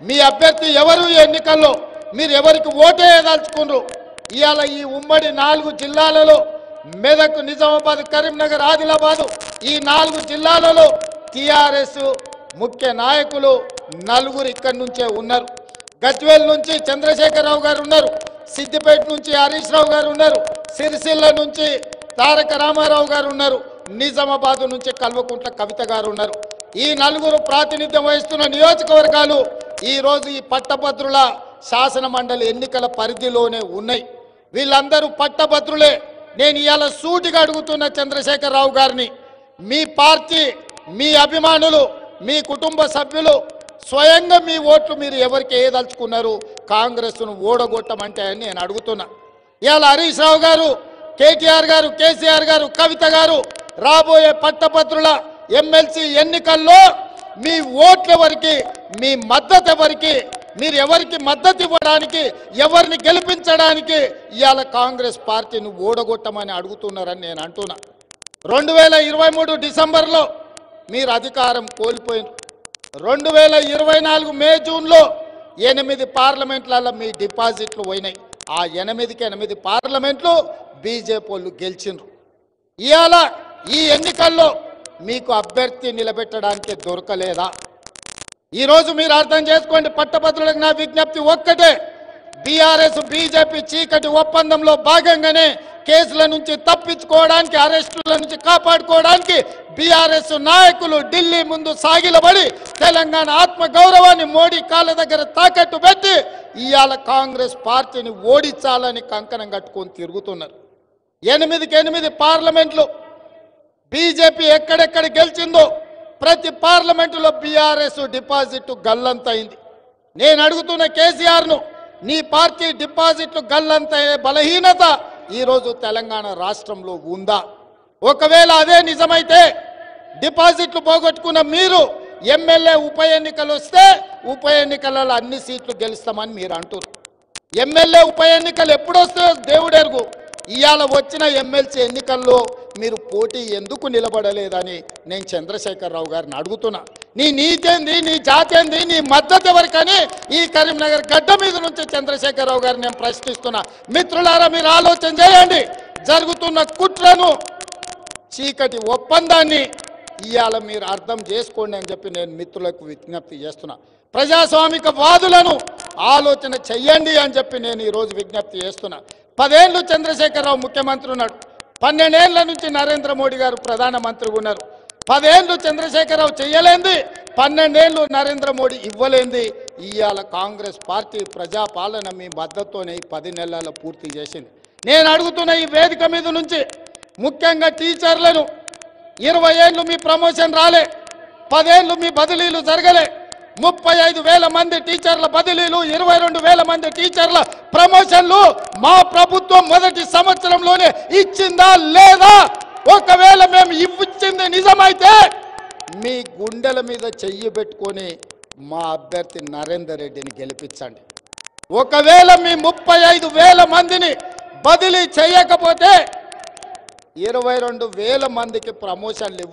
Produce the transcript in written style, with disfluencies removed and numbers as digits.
మీ అభ్యర్థి ఎవరు ఎన్నికల్లో మీరు ఎవరికి ఓటేయదలుచుకున్నారు ఇవాళ ఈ ఉమ్మడి 4 జిల్లాలలో మెదక్ నిజామాబాద్ కరీంనగర్ ఆదిలాబాద్ ఈ 4 జిల్లాలలో టిఆర్ఎస్ ముఖ్య నాయకులు 4 ఇక్కడి నుంచే ఉన్నారు గజ్వేల్ నుంచి చంద్రశేఖరరావు గారు ఉన్నారు సిద్దిపేట నుంచి హరీష్ రావు గారు ఉన్నారు సిరిసిల్ల నుంచి తారక రామారావు గారు ఉన్నారు నిజామాబాద్ నుంచి కల్వకుంట్ల కవిత గారు ఉన్నారు ఈ 4 ప్రాతినిధ్యం వహిస్తున్న నియోజకవర్గాలు ఈ రోజు ఈ పట్టభద్రుల శాసన మండలి ఎన్నికల పరిధిలోనే ఉన్నాయి వీళ్ళందరూ పట్టభద్రులే నేను ఇయాల సూటిగా అడుగుతున్న చంద్రశేఖరరావు గారిని మీ పార్టీ మీ అభిమానులు మీ కుటుంబ సభ్యులు స్వయంగా మీ ఓట్లు మీరు ఎవరికి ఏదలుచుకున్నారు కాంగ్రెస్ను ఓడగొట్టమంటే అని నేను అడుగుతున్నా ఇయాల హరీష్ రావు గారు కేటీఆర్ గారు కేసీఆర్ గారు కవిత గారు రాబోయే పట్టభద్రుల ఎమ్మెల్సీ ఎన్నికల్లో మీ ఓట్ల ఎవరికి మీ మద్దతు ఎవరికి మీరు ఎవరికి మద్దతు ఇవ్వడానికి ఎవరిని గెలిపించడానికి ఇవాళ కాంగ్రెస్ పార్టీని ఓడగొట్టమని అడుగుతున్నారని నేను అంటున్నా 2023 డిసెంబర్లో మీరు అధికారం కోల్పోయారు 2024 మే జూన్లో 8 పార్లమెంట్లలో మీ డిపాజిట్లు పోయినాయి ఆ 8 పార్లమెంట్లు బీజేపీ వాళ్ళు గెలిచిండ్రు ఇవాళ ఈ ఎన్నికల్లో మీకు అభ్యర్థి నిలబెట్టడానికి దొరకలేదా ఈరోజు మీరు అర్థం చేసుకోండి పట్టభద్రులకు నా విజ్ఞప్తి ఒక్కటే బీఆర్ఎస్ బీజేపీ చీకటి ఒప్పందంలో భాగంగానే కేసుల నుంచి తప్పించుకోవడానికి అరెస్టుల నుంచి కాపాడుకోవడానికి బీఆర్ఎస్ నాయకులు ఢిల్లీ ముందు సాగిలబడి తెలంగాణ ఆత్మ గౌరవాన్ని మోడీ కాళ్ళ దగ్గర తాకట్టు పెట్టి ఇవాళ కాంగ్రెస్ పార్టీని ఓడించాలని కంకణం కట్టుకొని తిరుగుతున్నారు 8 పార్లమెంట్లు బీజేపీ ఎక్కడెక్కడ గెలిచిందో ప్రతి పార్లమెంటులో బీఆర్ఎస్ డిపాజిట్ గల్లంతైంది నేను అడుగుతున్న కేసీఆర్ను నీ పార్టీ డిపాజిట్లు గల్లంతయ్యే బలహీనత ఈరోజు తెలంగాణ రాష్ట్రంలో ఉందా ఒకవేళ అదే నిజమైతే డిపాజిట్లు పోగొట్టుకున్న మీరు ఎమ్మెల్యే ఉప ఎన్నికలు వస్తే ఉప ఎన్నికలలో అన్ని సీట్లు గెలుస్తామని మీరు అంటారు ఎమ్మెల్యే ఉప ఎన్నికలు ఎప్పుడు వస్తాయో దేవుడెరుగు ఇవాళ వచ్చిన ఎమ్మెల్సీ ఎన్నికల్లో మీరు పోటీ ఎందుకు నిలబడలేదని నేను చంద్రశేఖరరావు గారిని అడుగుతున్నా నీ నీతేంది నీ జాతేంది నీ మద్దతు ఎవరికని ఈ కరీంనగర్ గడ్డ మీద నుంచి చంద్రశేఖరరావు గారిని నేను ప్రశ్నిస్తున్నా మిత్రులారా మీరు ఆలోచన చేయండి జరుగుతున్న కుట్రను చీకటి ఒప్పందాన్ని ఇవాళ మీరు అర్థం చేసుకోండి అని చెప్పి నేను మిత్రులకు విజ్ఞప్తి చేస్తున్నా ప్రజాస్వామిక వాదులను ఆలోచన చెయ్యండి అని చెప్పి నేను ఈరోజు విజ్ఞప్తి చేస్తున్నా 10 ఏళ్ళు చంద్రశేఖరరావు ముఖ్యమంత్రి ఉన్నాడు 12 ఏళ్ల నుంచి నరేంద్ర మోడీ గారు ప్రధానమంత్రిగా ఉన్నారు 10 ఏళ్ళు చంద్రశేఖరరావు చెయ్యలేంది 12 ఏళ్ళు నరేంద్ర మోడీ ఇవ్వలేంది ఇవాళ కాంగ్రెస్ పార్టీ ప్రజాపాలన మీ మద్దతుతోనే 10 నెలల్లో పూర్తి చేసింది నేను అడుగుతున్న ఈ వేదిక మీద నుంచి ముఖ్యంగా టీచర్లను 20 ఏళ్ళు మీ ప్రమోషన్ రాలే 10 ఏళ్ళు మీ బదిలీలు జరగలే 35,000 మంది టీచర్ల బదిలీలు 22,000 మంది టీచర్ల ప్రమోషన్లు మా ప్రభుత్వం మొదటి సంవత్సరంలోనే ఇచ్చిందా లేదా ఒకవేళ మేము ఇచ్చింది నిజమైతే మీ గుండెల మీద చెయ్యి పెట్టుకొని మా అభ్యర్థి నరేందర్ రెడ్డిని గెలిపించండి ఒకవేళ మీ 35,000 మందిని బదిలీ చేయకపోతే 22,000 మందికి ప్రమోషన్లు